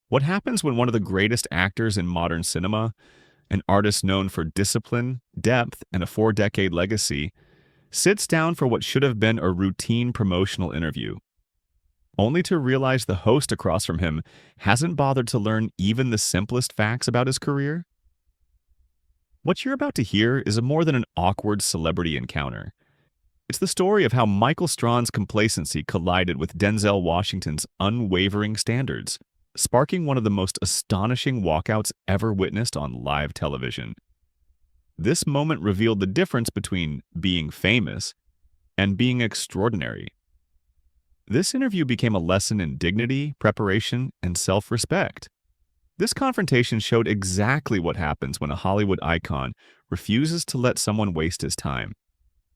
What happens when one of the greatest actors in modern cinema, an artist known for discipline, depth, and a four-decade legacy, sits down for what should have been a routine promotional interview, only to realize the host across from him hasn't bothered to learn even the simplest facts about his career? What you're about to hear is more than an awkward celebrity encounter. It's the story of how Michael Strahan's complacency collided with Denzel Washington's unwavering standards, sparking one of the most astonishing walkouts ever witnessed on live television. This moment revealed the difference between being famous and being extraordinary. This interview became a lesson in dignity, preparation, and self-respect. This confrontation showed exactly what happens when a Hollywood icon refuses to let someone waste his time.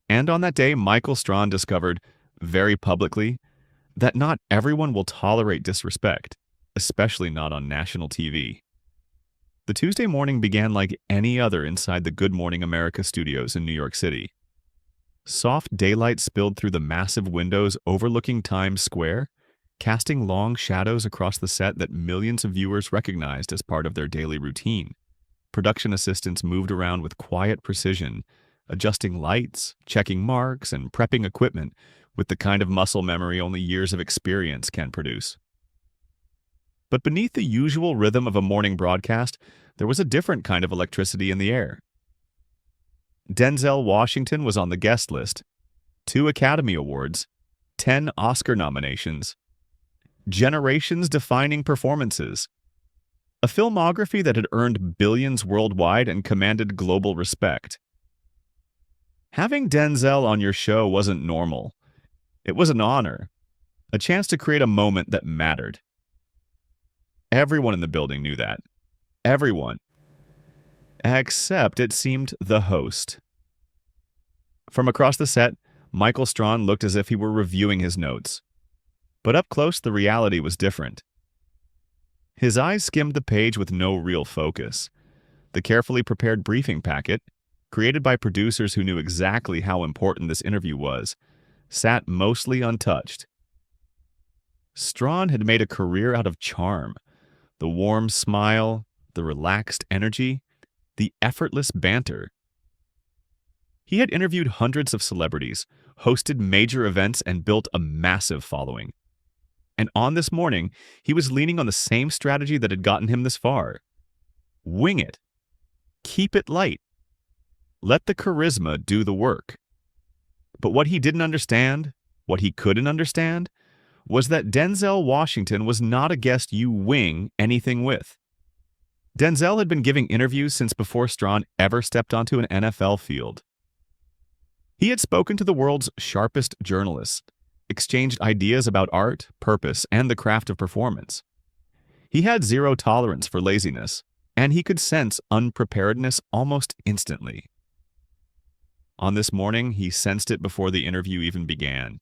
And on that day, Michael Strahan discovered, very publicly, that not everyone will tolerate disrespect, especially not on national TV. The Tuesday morning began like any other inside the Good Morning America studios in New York City. Soft daylight spilled through the massive windows overlooking Times Square, casting long shadows across the set that millions of viewers recognized as part of their daily routine. Production assistants moved around with quiet precision, adjusting lights, checking marks, and prepping equipment with the kind of muscle memory only years of experience can produce. But beneath the usual rhythm of a morning broadcast, there was a different kind of electricity in the air. Denzel Washington was on the guest list. 2 Academy Awards, 10 Oscar nominations, generations-defining performances, a filmography that had earned billions worldwide and commanded global respect. Having Denzel on your show wasn't normal. It was an honor, a chance to create a moment that mattered. Everyone in the building knew that. Everyone. Except, it seemed, the host. From across the set, Michael Strahan looked as if he were reviewing his notes. But up close, the reality was different. His eyes skimmed the page with no real focus. The carefully prepared briefing packet, created by producers who knew exactly how important this interview was, sat mostly untouched. Strahan had made a career out of charm. The warm smile, the relaxed energy, the effortless banter. He had interviewed hundreds of celebrities, hosted major events, and built a massive following. And on this morning, he was leaning on the same strategy that had gotten him this far. Wing it. Keep it light. Let the charisma do the work. But what he didn't understand, what he couldn't understand, was that Denzel Washington was not a guest you wing anything with. Denzel had been giving interviews since before Strahan ever stepped onto an NFL field. He had spoken to the world's sharpest journalists, exchanged ideas about art, purpose, and the craft of performance. He had zero tolerance for laziness, and he could sense unpreparedness almost instantly. On this morning, he sensed it before the interview even began.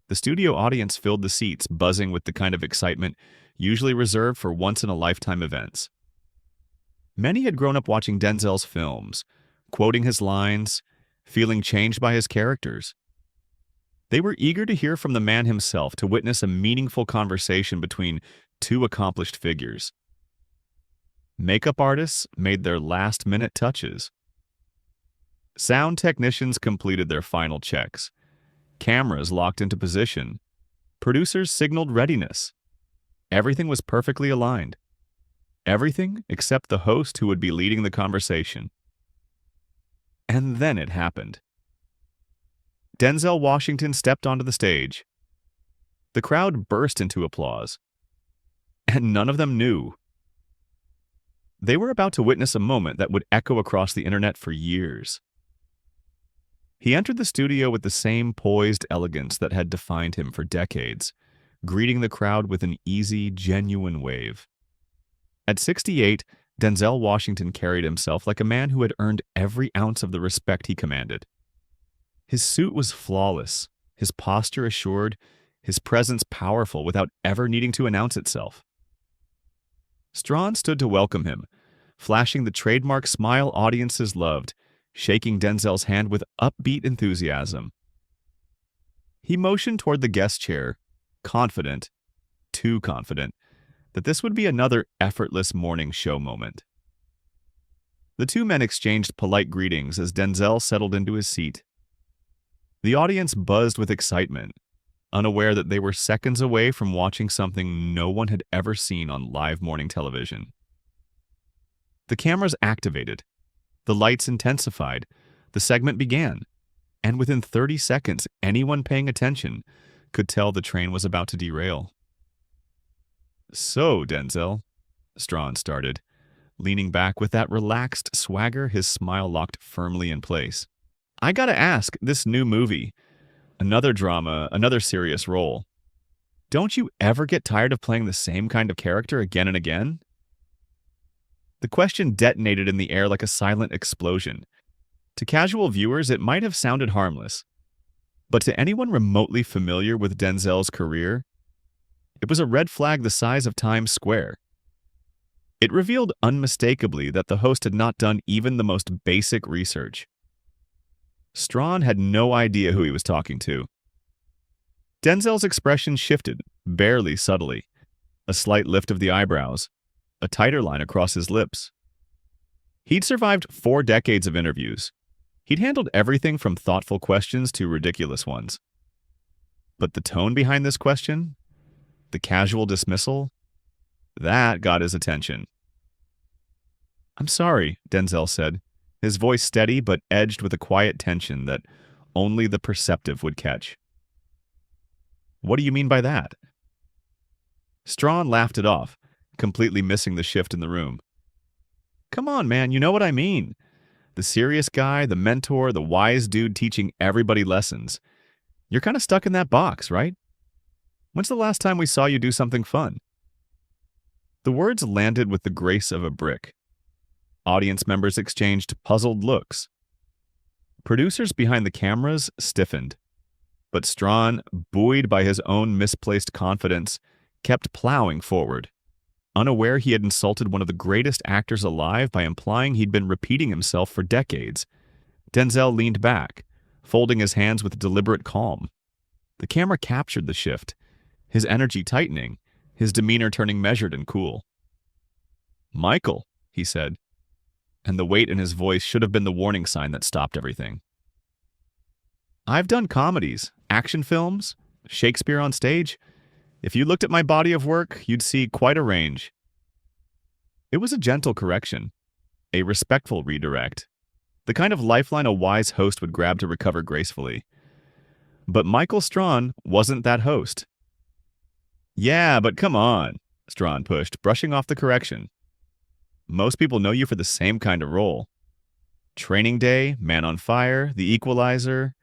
The studio audience filled the seats, buzzing with the kind of excitement usually reserved for once-in-a-lifetime events. Many had grown up watching Denzel's films, quoting his lines, feeling changed by his characters. They were eager to hear from the man himself, to witness a meaningful conversation between 2 accomplished figures. Makeup artists made their last-minute touches. Sound technicians completed their final checks. Cameras locked into position. Producers signaled readiness. Everything was perfectly aligned. Everything except the host who would be leading the conversation. And then it happened. Denzel Washington stepped onto the stage. The crowd burst into applause. And none of them knew. They were about to witness a moment that would echo across the internet for years. He entered the studio with the same poised elegance that had defined him for decades, greeting the crowd with an easy, genuine wave. At 68, Denzel Washington carried himself like a man who had earned every ounce of the respect he commanded. His suit was flawless, his posture assured, his presence powerful without ever needing to announce itself. Strahan stood to welcome him, flashing the trademark smile audiences loved, shaking Denzel's hand with upbeat enthusiasm. He motioned toward the guest chair, confident, too confident, that this would be another effortless morning show moment. The two men exchanged polite greetings as Denzel settled into his seat. The audience buzzed with excitement, unaware that they were seconds away from watching something no one had ever seen on live morning television. The cameras activated, the lights intensified, the segment began, and within 30 seconds, anyone paying attention could tell the train was about to derail. "So, Denzel," Strahan started, leaning back with that relaxed swagger, his smile locked firmly in place. "I gotta ask, this new movie, another drama, another serious role. Don't you ever get tired of playing the same kind of character again and again?" The question detonated in the air like a silent explosion. To casual viewers, it might have sounded harmless. But to anyone remotely familiar with Denzel's career, it was a red flag the size of Times Square. It revealed unmistakably that the host had not done even the most basic research. Strahan had no idea who he was talking to. Denzel's expression shifted, barely subtly. A slight lift of the eyebrows, a tighter line across his lips. He'd survived 4 decades of interviews. He'd handled everything from thoughtful questions to ridiculous ones. But the tone behind this question, the casual dismissal, that got his attention. "I'm sorry," Denzel said, his voice steady but edged with a quiet tension that only the perceptive would catch. "What do you mean by that?" Strahan laughed it off, completely missing the shift in the room. "Come on, man, you know what I mean. The serious guy, the mentor, the wise dude teaching everybody lessons. You're kind of stuck in that box, right? When's the last time we saw you do something fun?" The words landed with the grace of a brick. Audience members exchanged puzzled looks. Producers behind the cameras stiffened. But Strahan, buoyed by his own misplaced confidence, kept plowing forward, unaware he had insulted one of the greatest actors alive by implying he'd been repeating himself for decades. Denzel leaned back, folding his hands with deliberate calm. The camera captured the shift, his energy tightening, his demeanor turning measured and cool. "Michael," he said, and the weight in his voice should have been the warning sign that stopped everything. "I've done comedies, action films, Shakespeare on stage. If you looked at my body of work, you'd see quite a range." It was a gentle correction, a respectful redirect, the kind of lifeline a wise host would grab to recover gracefully. But Michael Strahan wasn't that host. "Yeah, but come on," Strahan pushed, brushing off the correction. "Most people know you for the same kind of role. Training Day, Man on Fire, The Equalizer.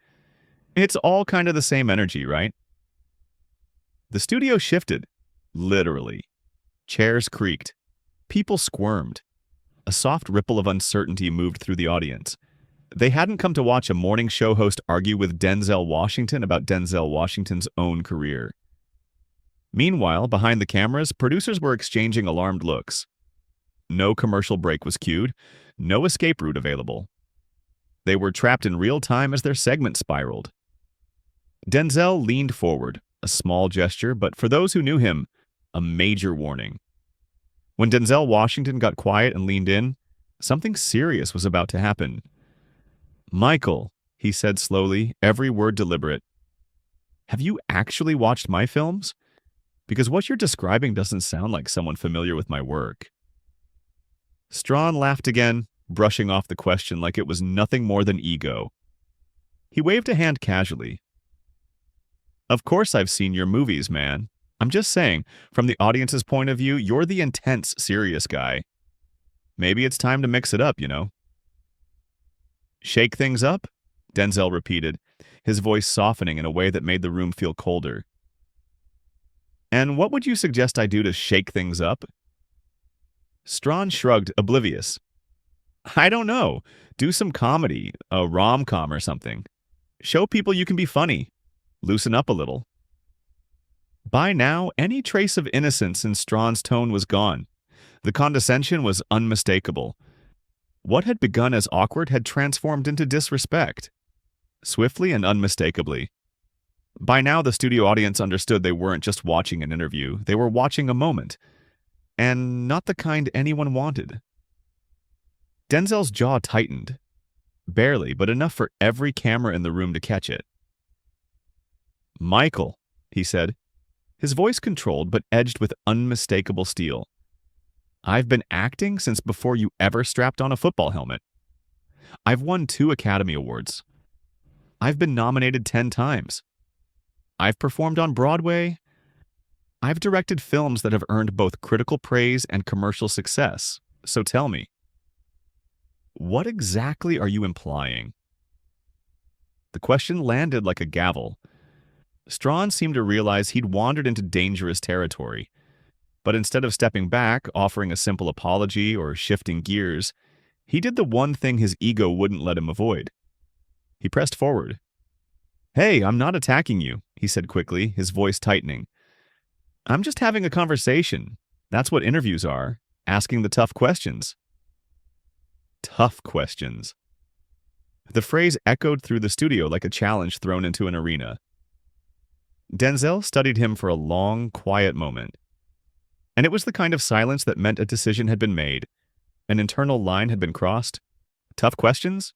It's all kind of the same energy, right?" The studio shifted, literally. Chairs creaked. People squirmed. A soft ripple of uncertainty moved through the audience. They hadn't come to watch a morning show host argue with Denzel Washington about Denzel Washington's own career. Meanwhile, behind the cameras, producers were exchanging alarmed looks. No commercial break was cued, no escape route available. They were trapped in real time as their segment spiraled. Denzel leaned forward, a small gesture, but for those who knew him, a major warning. When Denzel Washington got quiet and leaned in, something serious was about to happen. "Michael," he said slowly, every word deliberate, "have you actually watched my films? Because what you're describing doesn't sound like someone familiar with my work." Strahan laughed again, brushing off the question like it was nothing more than ego. He waved a hand casually. "Of course I've seen your movies, man. I'm just saying, from the audience's point of view, you're the intense, serious guy. Maybe it's time to mix it up, you know?" "Shake things up?" Denzel repeated, his voice softening in a way that made the room feel colder. "And what would you suggest I do to shake things up?" Strahan shrugged, oblivious. "I don't know. Do some comedy, a rom-com or something. Show people you can be funny. Loosen up a little." By now, any trace of innocence in Strahan's tone was gone. The condescension was unmistakable. What had begun as awkward had transformed into disrespect, swiftly and unmistakably. By now, the studio audience understood they weren't just watching an interview, they were watching a moment, and not the kind anyone wanted. Denzel's jaw tightened. Barely, but enough for every camera in the room to catch it. "Michael," he said, his voice controlled but edged with unmistakable steel. "I've been acting since before you ever strapped on a football helmet. I've won 2 Academy Awards. I've been nominated 10 times. I've performed on Broadway. I've directed films that have earned both critical praise and commercial success. So tell me, what exactly are you implying?" The question landed like a gavel. Strahan seemed to realize he'd wandered into dangerous territory. But instead of stepping back, offering a simple apology, or shifting gears, he did the one thing his ego wouldn't let him avoid. He pressed forward. "Hey, I'm not attacking you," he said quickly, his voice tightening. "I'm just having a conversation. That's what interviews are, asking the tough questions." Tough questions. The phrase echoed through the studio like a challenge thrown into an arena. Denzel studied him for a long, quiet moment. And it was the kind of silence that meant a decision had been made. An internal line had been crossed. "Tough questions?"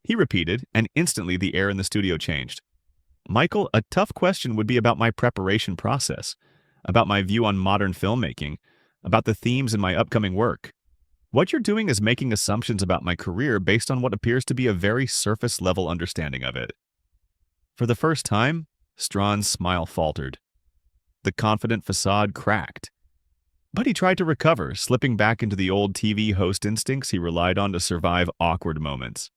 he repeated, and instantly the air in the studio changed. "Michael, a tough question would be about my preparation process, about my view on modern filmmaking, about the themes in my upcoming work. What you're doing is making assumptions about my career based on what appears to be a very surface-level understanding of it." For the first time, Strahan's smile faltered. The confident facade cracked. But he tried to recover, slipping back into the old TV host instincts he relied on to survive awkward moments.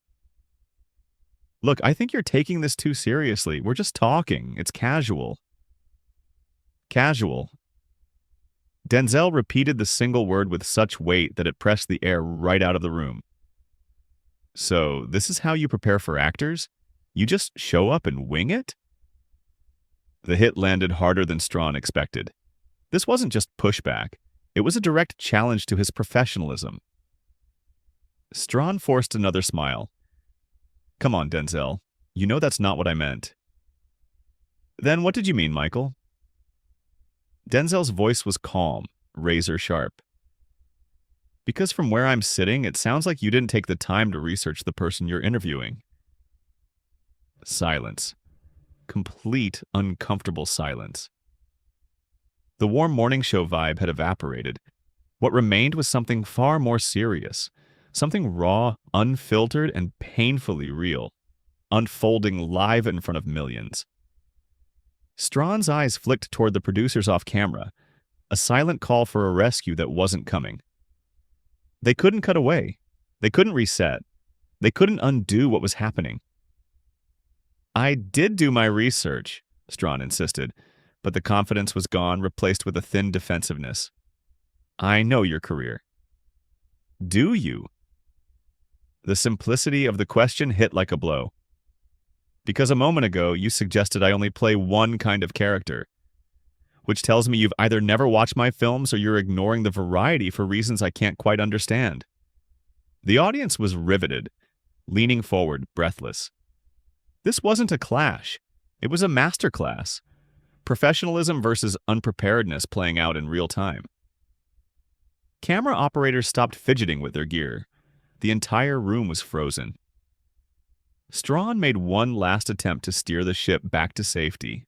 "Look, I think you're taking this too seriously. We're just talking. It's casual." Casual. Denzel repeated the single word with such weight that it pressed the air right out of the room. "So, this is how you prepare for actors? You just show up and wing it?" The hit landed harder than Strahan expected. This wasn't just pushback. It was a direct challenge to his professionalism. Strahan forced another smile. "Come on, Denzel. You know that's not what I meant." "Then what did you mean, Michael?" Denzel's voice was calm, razor sharp. "Because from where I'm sitting, it sounds like you didn't take the time to research the person you're interviewing." Silence. Complete, uncomfortable silence. The warm morning show vibe had evaporated. What remained was something far more serious, something raw, unfiltered, and painfully real, unfolding live in front of millions. Strahan's eyes flicked toward the producers off camera, a silent call for a rescue that wasn't coming. They couldn't cut away. They couldn't reset. They couldn't undo what was happening. "I did do my research," Strahan insisted, but the confidence was gone, replaced with a thin defensiveness. "I know your career." "Do you?" The simplicity of the question hit like a blow. "Because a moment ago, you suggested I only play one kind of character, which tells me you've either never watched my films or you're ignoring the variety for reasons I can't quite understand." The audience was riveted, leaning forward, breathless. This wasn't a clash. It was a masterclass. Professionalism versus unpreparedness playing out in real time. Camera operators stopped fidgeting with their gear. The entire room was frozen. Strahan made one last attempt to steer the ship back to safety.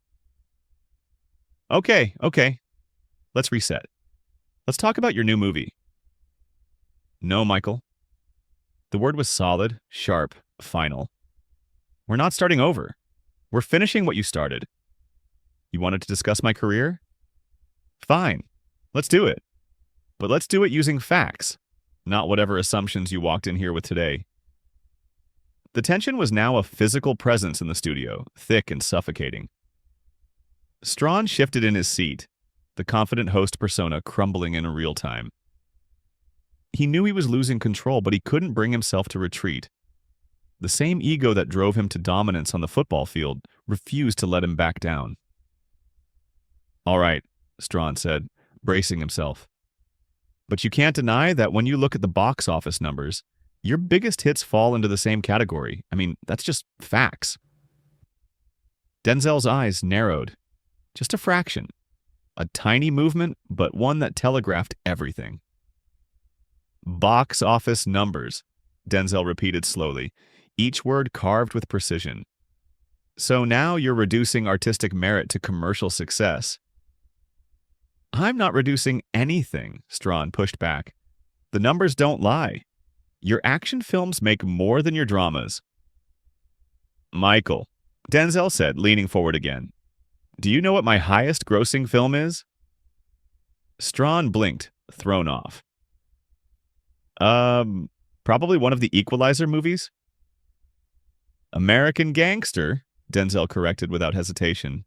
Okay. Let's reset. Let's talk about your new movie." "No, Michael." The word was solid, sharp, final. "We're not starting over. We're finishing what you started. You wanted to discuss my career? Fine. Let's do it. But let's do it using facts, not whatever assumptions you walked in here with today." The tension was now a physical presence in the studio, thick and suffocating. Strahan shifted in his seat, the confident host persona crumbling in real time. He knew he was losing control, but he couldn't bring himself to retreat. The same ego that drove him to dominance on the football field refused to let him back down. "All right," Strahan said, bracing himself. "But you can't deny that when you look at the box office numbers, your biggest hits fall into the same category. I mean, that's just facts." Denzel's eyes narrowed. Just a fraction. A tiny movement, but one that telegraphed everything. Box office numbers, Denzel repeated slowly, each word carved with precision. So now you're reducing artistic merit to commercial success. I'm not reducing anything, Strahan pushed back. The numbers don't lie. Your action films make more than your dramas. Michael, Denzel said, leaning forward again. Do you know what my highest grossing film is? Strahan blinked, thrown off. Probably one of the Equalizer movies? American Gangster, Denzel corrected without hesitation.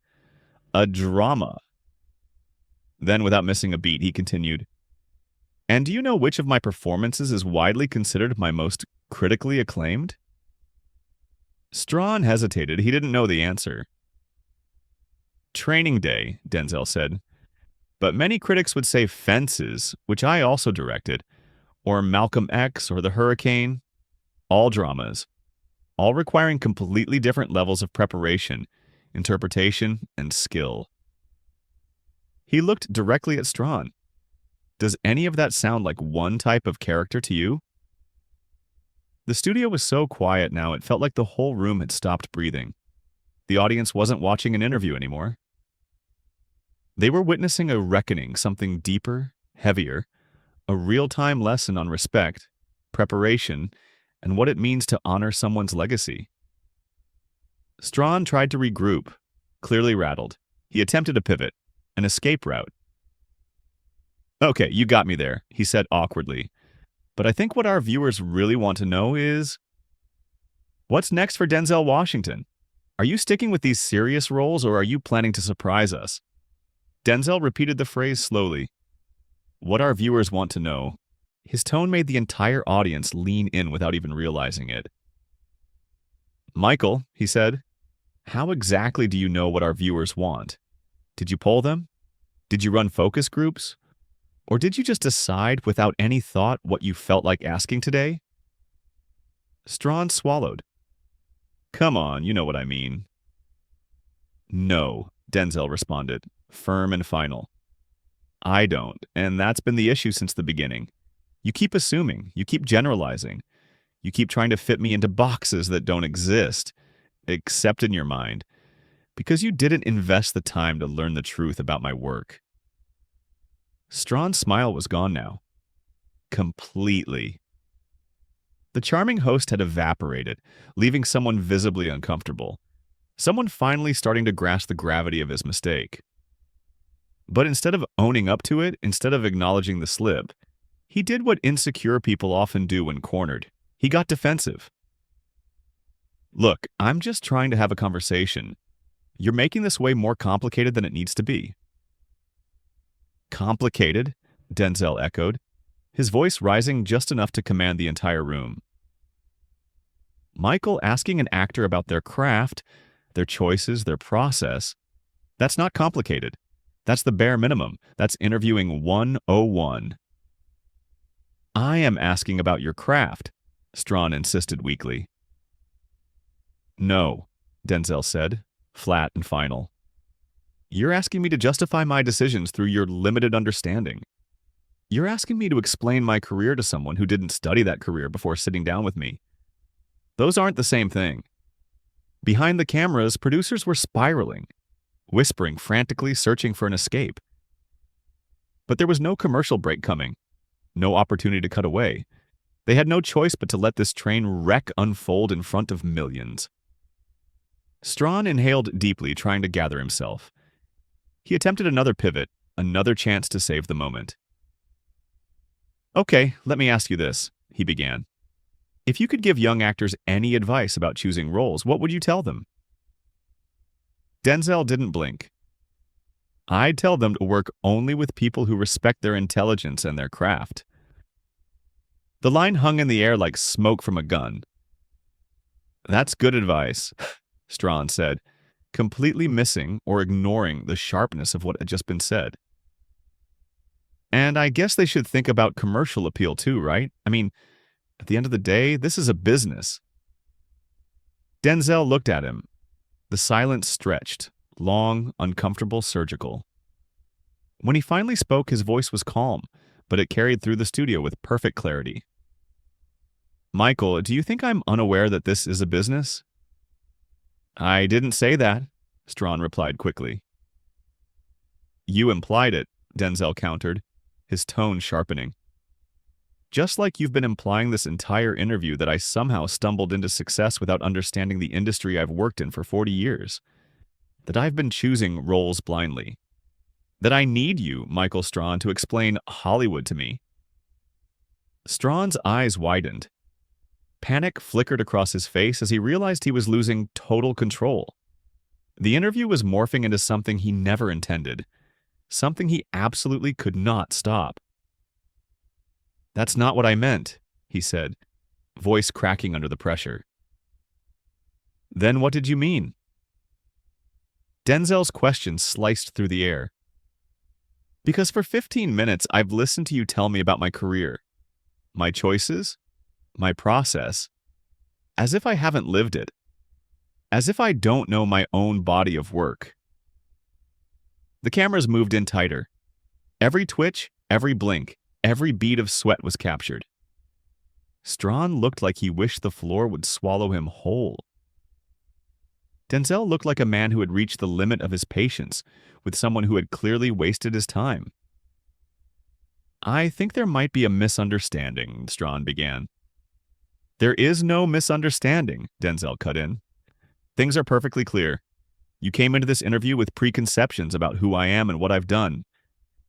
A drama. Then, without missing a beat, he continued. And do you know which of my performances is widely considered my most critically acclaimed? Strahan hesitated. He didn't know the answer. Training Day, Denzel said. But many critics would say Fences, which I also directed, or Malcolm X or The Hurricane. All dramas. All requiring completely different levels of preparation, interpretation, and skill. He looked directly at Strahan. Does any of that sound like one type of character to you? The studio was so quiet now it felt like the whole room had stopped breathing. The audience wasn't watching an interview anymore. They were witnessing a reckoning, something deeper, heavier, a real-time lesson on respect, preparation, and what it means to honor someone's legacy. Strahan tried to regroup, clearly rattled. He attempted a pivot, an escape route. Okay, you got me there, he said awkwardly. But I think what our viewers really want to know is, what's next for Denzel Washington? Are you sticking with these serious roles or are you planning to surprise us? Denzel repeated the phrase slowly. What our viewers want to know. His tone made the entire audience lean in without even realizing it. Michael, he said, how exactly do you know what our viewers want? Did you poll them? Did you run focus groups? Or did you just decide without any thought what you felt like asking today? Strahan swallowed. Come on, you know what I mean. No, Denzel responded, firm and final. I don't, and that's been the issue since the beginning. You keep assuming, you keep generalizing, you keep trying to fit me into boxes that don't exist, except in your mind, because you didn't invest the time to learn the truth about my work. Strahan's smile was gone now. Completely. The charming host had evaporated, leaving someone visibly uncomfortable. Someone finally starting to grasp the gravity of his mistake. But instead of owning up to it, instead of acknowledging the slip, he did what insecure people often do when cornered. He got defensive. Look, I'm just trying to have a conversation. You're making this way more complicated than it needs to be. Complicated? Denzel echoed, his voice rising just enough to command the entire room. Michael asking an actor about their craft, their choices, their process, that's not complicated. That's the bare minimum. That's interviewing 101. I am asking about your craft, Strahan insisted weakly. No, Denzel said, flat and final. You're asking me to justify my decisions through your limited understanding. You're asking me to explain my career to someone who didn't study that career before sitting down with me. Those aren't the same thing. Behind the cameras, producers were spiraling, whispering frantically, searching for an escape. But there was no commercial break coming, no opportunity to cut away. They had no choice but to let this train wreck unfold in front of millions. Strahan inhaled deeply, trying to gather himself. He attempted another pivot, another chance to save the moment. Okay, let me ask you this, he began. If you could give young actors any advice about choosing roles, what would you tell them? Denzel didn't blink. I'd tell them to work only with people who respect their intelligence and their craft. The line hung in the air like smoke from a gun. That's good advice, Strahan said, completely missing or ignoring the sharpness of what had just been said. And I guess they should think about commercial appeal too, right? I mean, at the end of the day, this is a business. Denzel looked at him. The silence stretched, long, uncomfortable, surgical. When he finally spoke, his voice was calm, but it carried through the studio with perfect clarity. "Michael, do you think I'm unaware that this is a business?" "I didn't say that," Strahan replied quickly. "You implied it," Denzel countered, his tone sharpening. "Just like you've been implying this entire interview that I somehow stumbled into success without understanding the industry I've worked in for 40 years. That I've been choosing roles blindly. That I need you, Michael Strahan, to explain Hollywood to me." Strahan's eyes widened. Panic flickered across his face as he realized he was losing total control. The interview was morphing into something he never intended, something he absolutely could not stop. "That's not what I meant," he said, voice cracking under the pressure. "Then what did you mean?" Denzel's question sliced through the air. "Because for 15 minutes I've listened to you tell me about my career, my choices, my process, as if I haven't lived it, as if I don't know my own body of work." The cameras moved in tighter. Every twitch, every blink, every bead of sweat was captured. Strahan looked like he wished the floor would swallow him whole. Denzel looked like a man who had reached the limit of his patience with someone who had clearly wasted his time. "I think there might be a misunderstanding," Strahan began. "There is no misunderstanding," Denzel cut in. "Things are perfectly clear. You came into this interview with preconceptions about who I am and what I've done.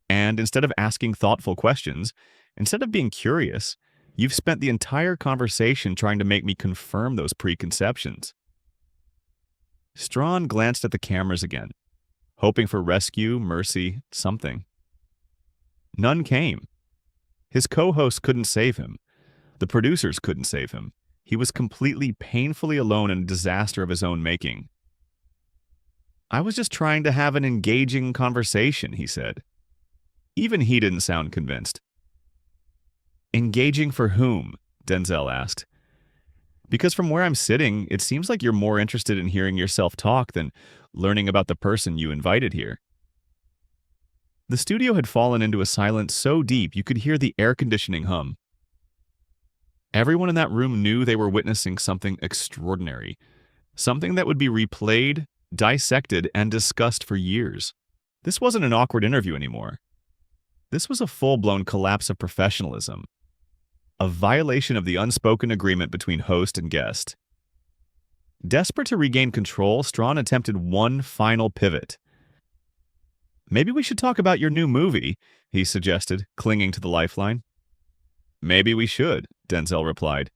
And instead of asking thoughtful questions, instead of being curious, you've spent the entire conversation trying to make me confirm those preconceptions." Strahan glanced at the cameras again, hoping for rescue, mercy, something. None came. His co-host couldn't save him. The producers couldn't save him. He was completely, painfully alone in a disaster of his own making. "I was just trying to have an engaging conversation," he said. Even he didn't sound convinced. "Engaging for whom?" Denzel asked. "Because from where I'm sitting, it seems like you're more interested in hearing yourself talk than learning about the person you invited here." The studio had fallen into a silence so deep you could hear the air conditioning hum. Everyone in that room knew they were witnessing something extraordinary, something that would be replayed, dissected, and discussed for years. This wasn't an awkward interview anymore. This was a full-blown collapse of professionalism, a violation of the unspoken agreement between host and guest. Desperate to regain control, Strahan attempted one final pivot. "Maybe we should talk about your new movie," he suggested, clinging to the lifeline. "Maybe we should," Denzel replied.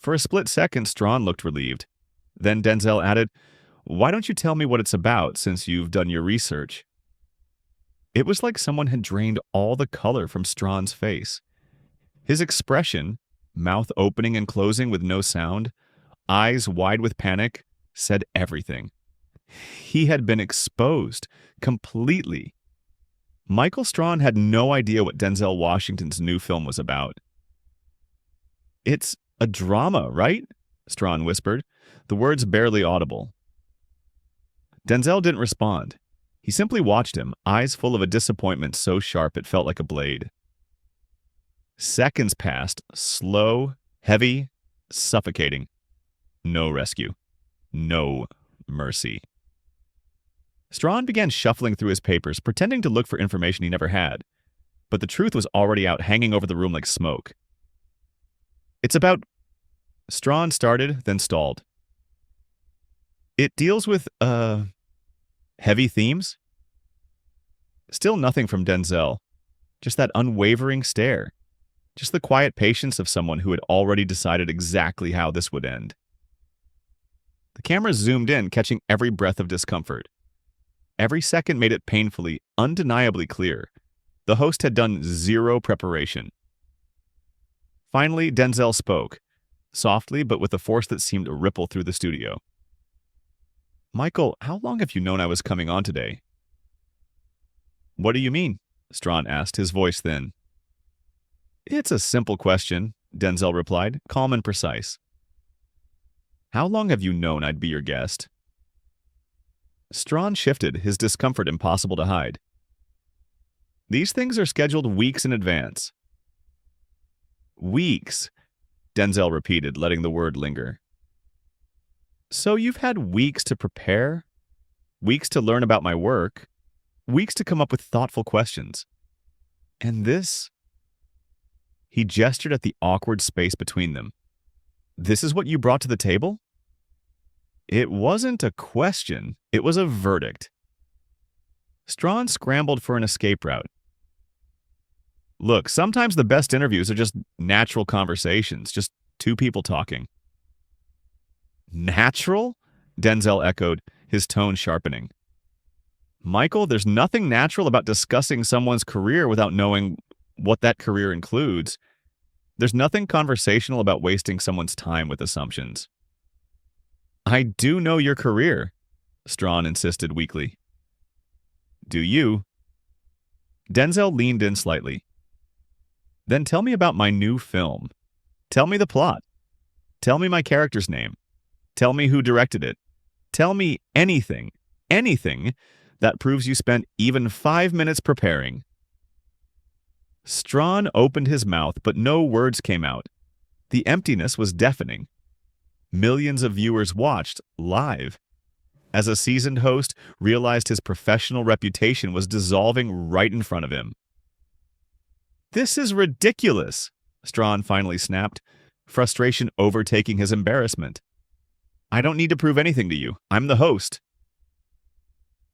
For a split second, Strahan looked relieved. Then Denzel added, "Why don't you tell me what it's about, since you've done your research?" It was like someone had drained all the color from Strahan's face. His expression, mouth opening and closing with no sound, eyes wide with panic, said everything. He had been exposed completely. Michael Strahan had no idea what Denzel Washington's new film was about. "It's a drama, right?" Strahan whispered, the words barely audible. Denzel didn't respond. He simply watched him, eyes full of a disappointment so sharp it felt like a blade. Seconds passed, slow, heavy, suffocating. No rescue. No mercy. Strahan began shuffling through his papers, pretending to look for information he never had. But the truth was already out, hanging over the room like smoke. "It's about..." Strahan started, then stalled. "It deals with, heavy themes?" Still nothing from Denzel. Just that unwavering stare. Just the quiet patience of someone who had already decided exactly how this would end. The camera zoomed in, catching every breath of discomfort. Every second made it painfully, undeniably clear. The host had done zero preparation. Finally, Denzel spoke, softly but with a force that seemed to ripple through the studio. "Michael, how long have you known I was coming on today?" "What do you mean?" Strahan asked, his voice thin. "It's a simple question," Denzel replied, calm and precise. "How long have you known I'd be your guest?" Strahan shifted, his discomfort impossible to hide. These things are scheduled weeks in advance. Weeks, Denzel repeated, letting the word linger. So you've had weeks to prepare? Weeks to learn about my work? Weeks to come up with thoughtful questions? And this? He gestured at the awkward space between them. This is what you brought to the table? It wasn't a question, it was a verdict. Strahan scrambled for an escape route. Look, sometimes the best interviews are just natural conversations, just two people talking. Natural? Denzel echoed, his tone sharpening. Michael, there's nothing natural about discussing someone's career without knowing what that career includes. There's nothing conversational about wasting someone's time with assumptions. I do know your career, Strahan insisted weakly. Do you? Denzel leaned in slightly. Then tell me about my new film. Tell me the plot. Tell me my character's name. Tell me who directed it. Tell me anything that proves you spent even 5 minutes preparing. Strahan opened his mouth, but no words came out. The emptiness was deafening. Millions of viewers watched live. As a seasoned host realized his professional reputation was dissolving right in front of him. This is ridiculous, Strahan finally snapped, frustration overtaking his embarrassment. I don't need to prove anything to you. I'm the host.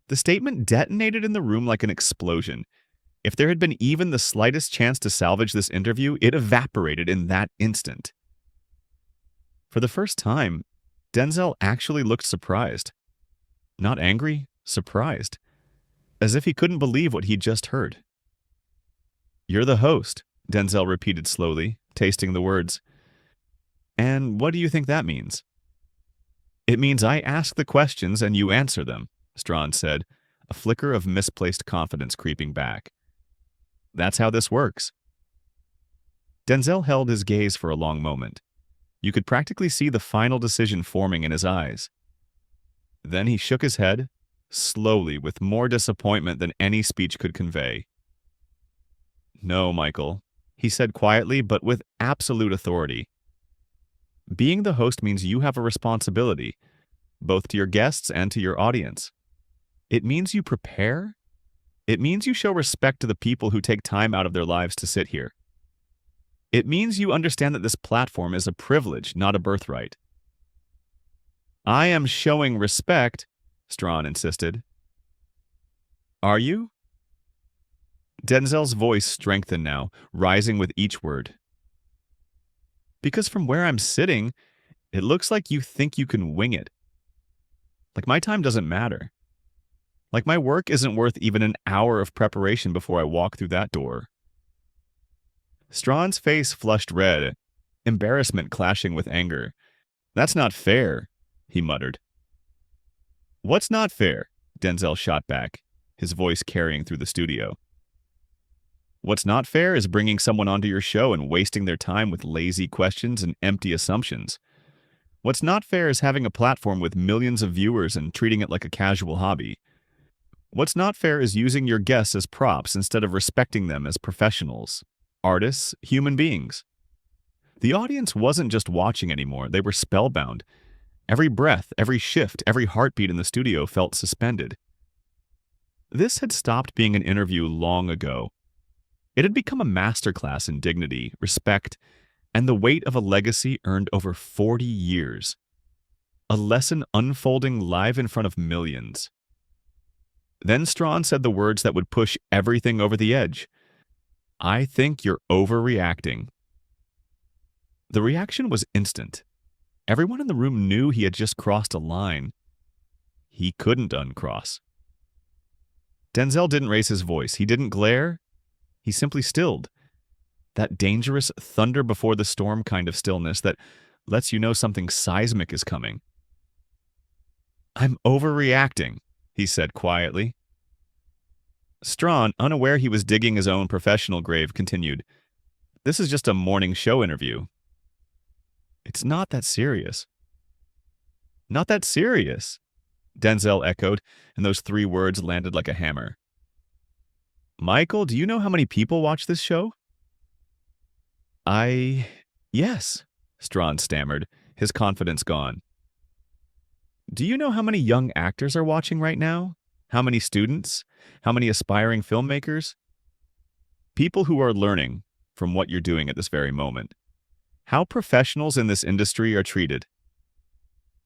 The statement detonated in the room like an explosion. If there had been even the slightest chance to salvage this interview, it evaporated in that instant. For the first time, Denzel actually looked surprised. Not angry, surprised. As if he couldn't believe what he'd just heard. You're the host, Denzel repeated slowly, tasting the words. And what do you think that means? It means I ask the questions and you answer them, Strahan said, a flicker of misplaced confidence creeping back. That's how this works. Denzel held his gaze for a long moment. You could practically see the final decision forming in his eyes. Then he shook his head, slowly, with more disappointment than any speech could convey. No, Michael, he said quietly but with absolute authority. Being the host means you have a responsibility, both to your guests and to your audience. It means you prepare. It means you show respect to the people who take time out of their lives to sit here. It means you understand that this platform is a privilege, not a birthright. I am showing respect, Strahan insisted. Are you? Denzel's voice strengthened now, rising with each word. Because from where I'm sitting, it looks like you think you can wing it. Like my time doesn't matter. Like my work isn't worth even an hour of preparation before I walk through that door. Strahan's face flushed red, embarrassment clashing with anger. That's not fair, he muttered. What's not fair? Denzel shot back, his voice carrying through the studio. What's not fair is bringing someone onto your show and wasting their time with lazy questions and empty assumptions. What's not fair is having a platform with millions of viewers and treating it like a casual hobby. What's not fair is using your guests as props instead of respecting them as professionals, artists, human beings. The audience wasn't just watching anymore, they were spellbound. Every breath, every shift, every heartbeat in the studio felt suspended. This had stopped being an interview long ago. It had become a masterclass in dignity, respect, and the weight of a legacy earned over 40 years. A lesson unfolding live in front of millions. Then Strahan said the words that would push everything over the edge. I think you're overreacting. The reaction was instant. Everyone in the room knew he had just crossed a line. He couldn't uncross. Denzel didn't raise his voice. He didn't glare. He simply stilled. That dangerous thunder before the storm kind of stillness that lets you know something seismic is coming. I'm overreacting, he said quietly. Strahan, unaware he was digging his own professional grave, continued, This is just a morning show interview. It's not that serious. Not that serious, Denzel echoed, and those 3 words landed like a hammer. Michael, do you know how many people watch this show? I... Yes, Strahan stammered, his confidence gone. Do you know how many young actors are watching right now? How many students? How many aspiring filmmakers? People who are learning from what you're doing at this very moment. How professionals in this industry are treated.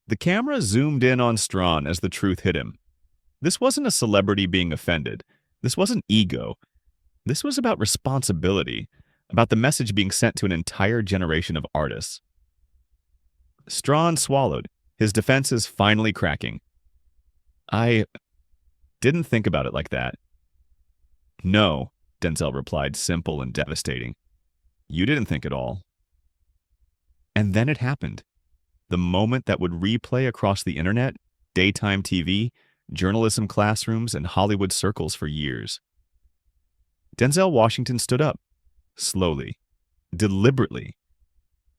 The camera zoomed in on Strahan as the truth hit him. This wasn't a celebrity being offended. This wasn't ego. This was about responsibility, about the message being sent to an entire generation of artists. Strahan swallowed, his defenses finally cracking. I didn't think about it like that. No, Denzel replied, simple and devastating. You didn't think at all. And then it happened. The moment that would replay across the internet, daytime TV, journalism classrooms, and Hollywood circles for years. Denzel Washington stood up, slowly, deliberately,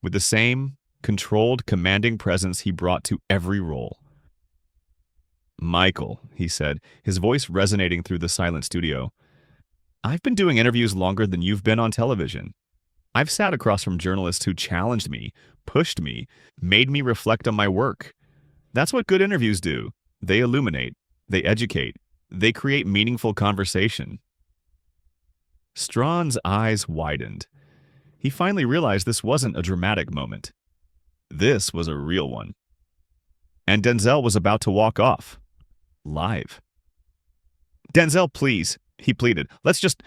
with the same controlled, commanding presence he brought to every role. Michael, he said, his voice resonating through the silent studio, I've been doing interviews longer than you've been on television. I've sat across from journalists who challenged me, pushed me, made me reflect on my work. That's what good interviews do. They illuminate, they educate, they create meaningful conversation. Strahan's eyes widened. He finally realized this wasn't a dramatic moment. This was a real one. And Denzel was about to walk off. Live. Denzel, please, he pleaded. Let's just...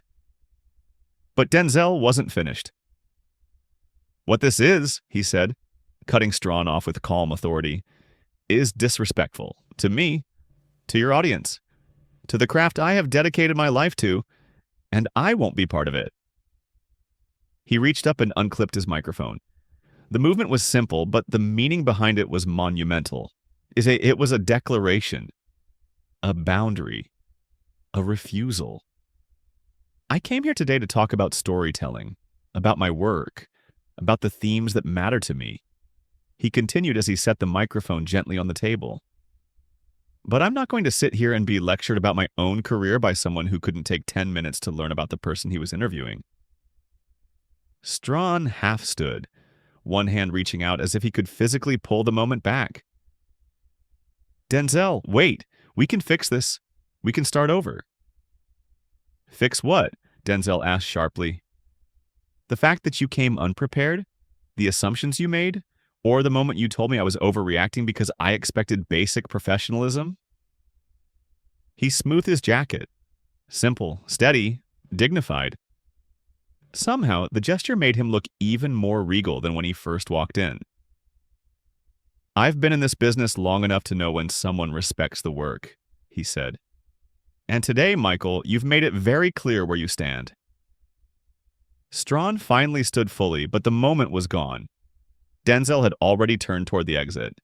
But Denzel wasn't finished. What this is, he said, cutting Strahan off with calm authority, is disrespectful to me, to your audience, to the craft I have dedicated my life to, and I won't be part of it. He reached up and unclipped his microphone. The movement was simple, but the meaning behind it was monumental. It was a declaration, a boundary, a refusal. I came here today to talk about storytelling, about my work, about the themes that matter to me. He continued as he set the microphone gently on the table. But I'm not going to sit here and be lectured about my own career by someone who couldn't take 10 minutes to learn about the person he was interviewing. Strahan half stood, one hand reaching out as if he could physically pull the moment back. Denzel, wait, we can fix this. We can start over. Fix what? Denzel asked sharply. The fact that you came unprepared? The assumptions you made? Or the moment you told me I was overreacting because I expected basic professionalism? He smoothed his jacket. Simple, steady, dignified. Somehow, the gesture made him look even more regal than when he first walked in. I've been in this business long enough to know when someone respects the work, he said. And today, Michael, you've made it very clear where you stand. Strahan finally stood fully, but the moment was gone. Denzel had already turned toward the exit.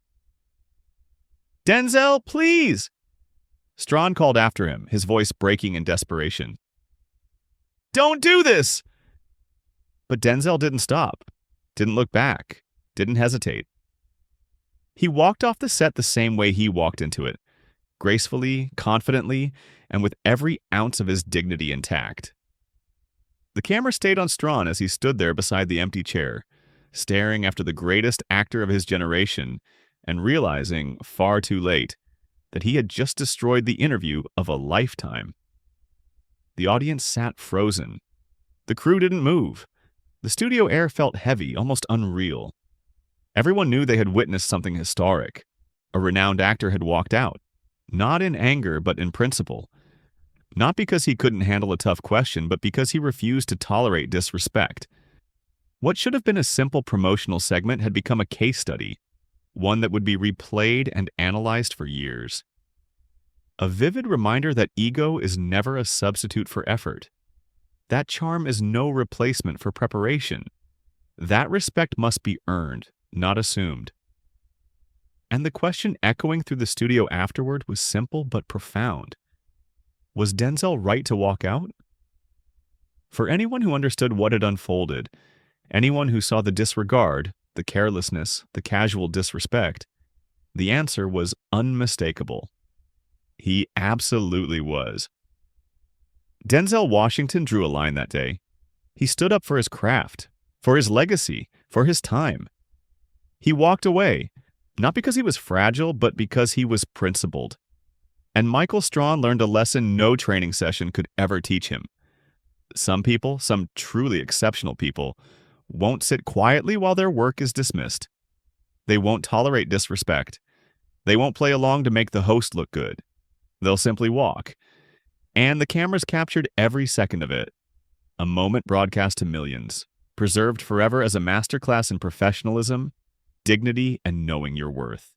Denzel, please! Strahan called after him, his voice breaking in desperation. Don't do this! But Denzel didn't stop, didn't look back, didn't hesitate. He walked off the set the same way he walked into it, gracefully, confidently, and with every ounce of his dignity intact. The camera stayed on Strahan as he stood there beside the empty chair, staring after the greatest actor of his generation and realizing, far too late, that he had just destroyed the interview of a lifetime. The audience sat frozen. The crew didn't move. The studio air felt heavy, almost unreal. Everyone knew they had witnessed something historic. A renowned actor had walked out, not in anger but in principle. Not because he couldn't handle a tough question, but because he refused to tolerate disrespect. What should have been a simple promotional segment had become a case study, one that would be replayed and analyzed for years. A vivid reminder that ego is never a substitute for effort. That charm is no replacement for preparation. That respect must be earned, not assumed. And the question echoing through the studio afterward was simple but profound. Was Denzel right to walk out? For anyone who understood what had unfolded, anyone who saw the disregard, the carelessness, the casual disrespect, the answer was unmistakable. He absolutely was. Denzel Washington drew a line that day. He stood up for his craft, for his legacy, for his time. He walked away, not because he was fragile, but because he was principled. And Michael Strahan learned a lesson no training session could ever teach him. Some people, some truly exceptional people, won't sit quietly while their work is dismissed. They won't tolerate disrespect. They won't play along to make the host look good. They'll simply walk. And the cameras captured every second of it. A moment broadcast to millions, preserved forever as a masterclass in professionalism, dignity, and knowing your worth.